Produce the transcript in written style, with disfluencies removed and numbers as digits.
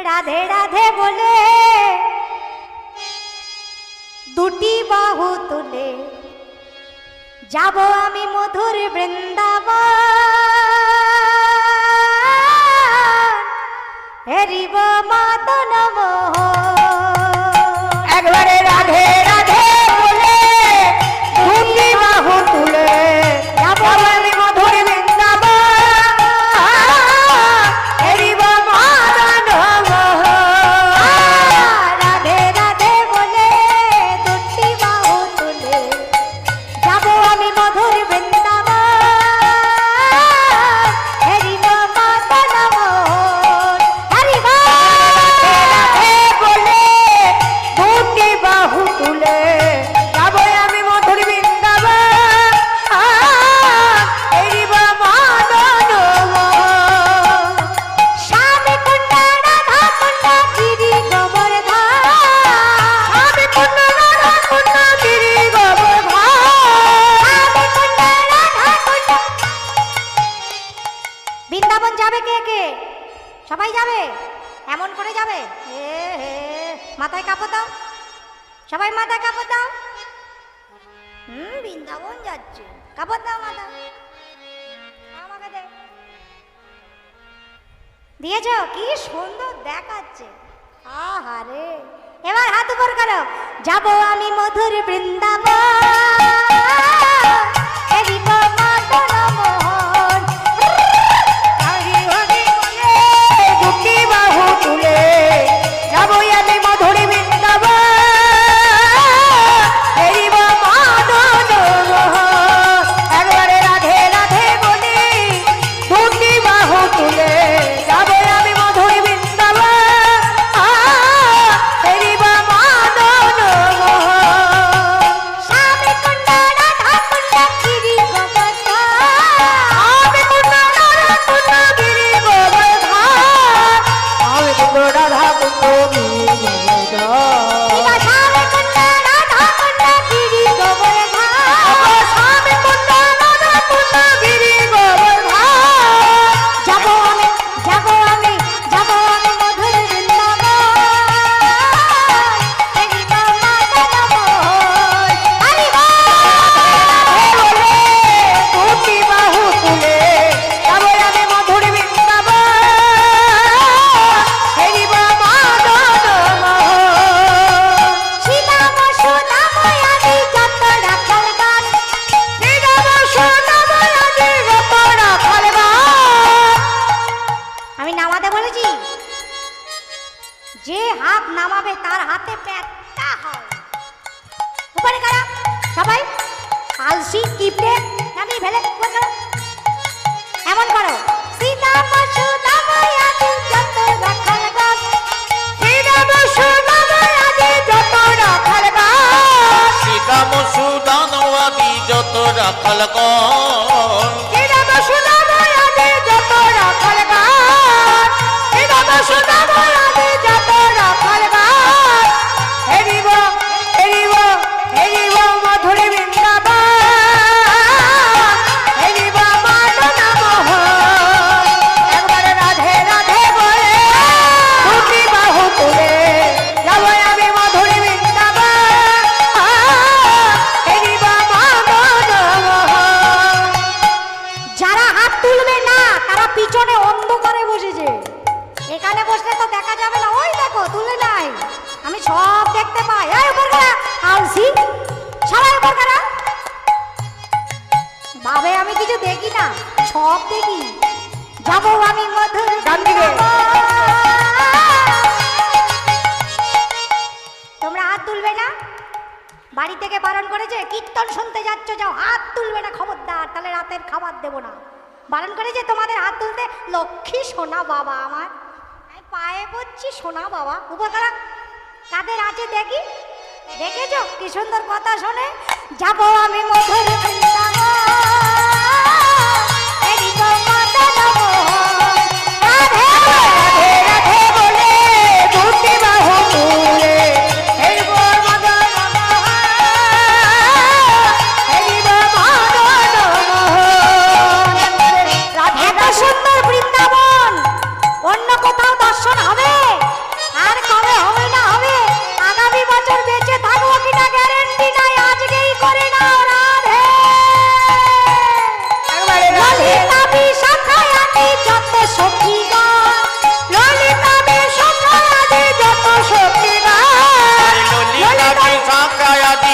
রাধে রাধে বলে দুটি বাহু তুলে যাব আমি মধুর বৃন্দাবন হেরিব মাদন মোহন। একবারে রাধে রাধে বলে দুটি বাহু তুলে যাব আমি মধুর বৃন্দাবন হেরিব মাদন মোহন। রাধে রাধে বলে দুটি বাহু তুলে যাব আমি মধুর বৃন্দাবন হেরিব মাদন মোহন। হরিব রাধে বলে দুটি বাহু তুলে যাব আমি মধুর বৃন্দাবন হেরিব মাদন মোহন। শ্যামে কুণ্ড রাধা কুণ্ড গিরি গোবর্ধন আমি কুণ্ড রাধা কুণ্ড গিরি গোবর্ধন। শ্যামে কুণ্ড রাধা কুণ্ড। বৃন্দাবন যাবে কে কে? সবাই যাবে? এমন করে যাবে? হে হে মাথায় কাপড় দাও, সবাই মাথায় কাপড় দাও। বৃন্দাবন যাচ্ছে, কাপড় দাও মাথা। আমাকে দে। দিয়েছ? কি সুন্দর দেখাচ্ছে। আহারে, এবার হাত উপর করো। যাব আমি মধুর বৃন্দাবন হেরিব মাদন মোহন। হরি হরি বলে দুটি বাহু তুলে যাব আমি মধুর বৃন্দাবন হেরিব মাদন মোহন। একবারে রাধে রাধে বলি দুটি বাহু তুলে যাব আমি মধুর বৃন্দাবন হেরিব মাদন মোহন। শ্যামে কুণ্ড রাধা কুণ্ড গিরি গোবর্ধন আমি কুণ্ড রাধা কুণ্ড গিরি গোবর্ধন। আমি কুণ্ড রাধা কুণ্ড গিরি গোবর্ধন। শ্যামে কুণ্ড রাধা কুণ্ড গিরি গোবর্ধন। স্বামী কুণ্ড রাধা কুণ্ড গিরি গোবর্ধন। যাব আমি যাব আমি যাব আমি মধুর বৃন্দাবন হেরিব মাদন মোহন। হরিব বলে দুটি বাহু তুলে যাব আমি মধুর বৃন্দাবন হেরিব মাদন মোহন। শ্রীরাম সুনাম আদি যত রাখাল গান শ্রীরাম সুনাম আদি যত রাখাল গান। আমি নামাতে বলেছি, যে হাত নামাবে তার হাতে পেটটা হয়। উপরে কারা সবাই আলসি কিপটে নামিয়ে ফেলে উপরে কারা। এমন করো, শ্রীরাম সুনাম আদি যত রাখাল গান শ্রীরাম সুনাম আদি যত রাখাল গান। শ্রীরাম সুদান আদি যত রাখাল গণ শ্রীরাম সুনাম আদি যত রাখাল গান। শ্রীরাম সুনাম আদি যত রাখাল গান। হেরিব হেরিব হেরিব মধুর বৃন্দাবন হেরিব মাদন মোহন। একবারে রাধে রাধে বলে দুটি বাহু তুলে যাব আমি মধুর বৃন্দাবন হেরিব মাদন মোহন। যারা হাত তুলবে না তারা পিছনে অন্ধকারে বসেছে। এখানে বসলে তো দেখা যাবে না। ওই দেখো তুলে নাই, আমি সব দেখতে পাই। এই উপর করা আলসি, সবাই উপর করা। ভাবে আমি কিছু দেখি না, সব দেখি। যাবো আমি মধুর ডান দিকে। তোমরা হাত তুলবে না? বাড়ি থেকে বারণ করেছে, কীর্তন শুনতে যাচ্ছ যাও, হাত তুলবে না খবরদার, তাহলে রাতের খাবার দেবো না। বারণ করেছে তোমাদের হাত তুলতে। লক্ষ্মী সোনা বাবা আমার, আমি পায়ে পড়ছি সোনা বাবা। উপকারা কাদের আছে দেখি। দেখেছো কি সুন্দর কথা শোনে। যাব আমি মধুর বৃন্দাবন হেরিব মাদন মোহন। রাধে রাধে রাধে বলে দুটি বাহু তুলে হেরিব মাদন মোহন হেরিব মাদন মোহন। এত সুন্দর বৃন্দাবন অন্য কোথাও দর্শন হবে?